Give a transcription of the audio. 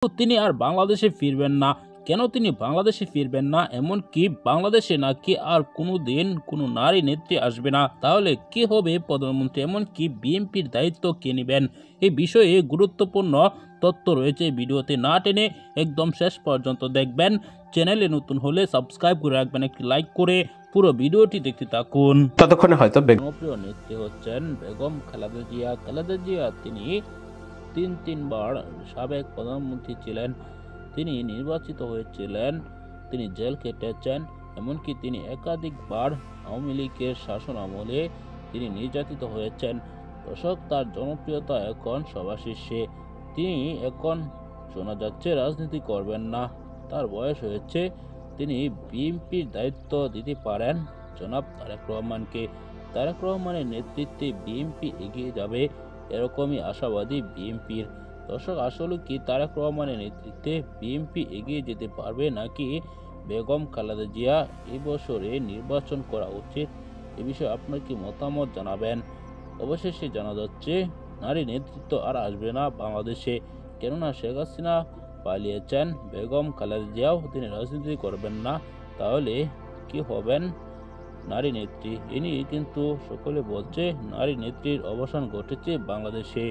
তিনি আর বাংলাদেশে ফিরবেন না। কেন তিনি বাংলাদেশে ফিরবেন না? এমনকি বাংলাদেশে নাকি আর কোনোদিন কোনো নারী নেত্রী আসবে না। তাহলে কি হবে প্রধানমন্ত্রী? এমনকি বিএনপির দায়িত্ব কে নেবেন? এই বিষয়ে গুরুত্বপূর্ণ তথ্য রয়েছে ভিডিওতে, না টেনে একদম শেষ পর্যন্ত দেখবেন। চ্যানেলে নতুন হলে সাবস্ক্রাইব করে রাখবেন, একটি লাইক করে পুরো ভিডিওটি দেখতে থাকুন। ততক্ষণে হয়তো জনপ্রিয় নেত্রী হচ্ছেন বেগম খালেদা জিয়া। খালেদা জিয়া তিনি তিনবার সাবেক প্রধানমন্ত্রী ছিলেন। তিনি নির্বাচিত হয়েছিলেন, তিনি জেল খেটেছেন, এমনকি তিনি একাধিকবার আওয়ামী লীগের শাসন আমলে তিনি নির্যাতিত হয়েছেন। দর্শক, তার জনপ্রিয়তা এখন সবার শীর্ষে। তিনি এখন শোনা যাচ্ছে রাজনীতি করবেন না, তার বয়স হয়েছে, তিনি বিএনপির দায়িত্ব দিতে পারেন জনাব তারেক রহমানকে। তারেক রহমানের নেতৃত্বে বিএনপি এগিয়ে যাবে, এরকমই আশাবাদী বিএনপির। দর্শক, আসলে কি তারেক রহমানের নেতৃত্বে বিএনপি এগিয়ে যেতে পারবে, নাকি বেগম খালেদা জিয়া এই বছরে নির্বাচন করা উচিত? এ বিষয়ে আপনার কি মতামত জানাবেন। অবশেষে জানা যাচ্ছে নারী নেতৃত্ব আর আসবে না বাংলাদেশে, কেননা শেখ হাসিনা পালিয়েছেন, বেগম খালেদা জিয়াও তিনি রাজনীতি করবেন না। তাহলে কি হবেন নারী নেত্রী? এ নিয়ে কিন্তু সকলে বলছে নারী নেত্রীর অবসান ঘটেছে বাংলাদেশে।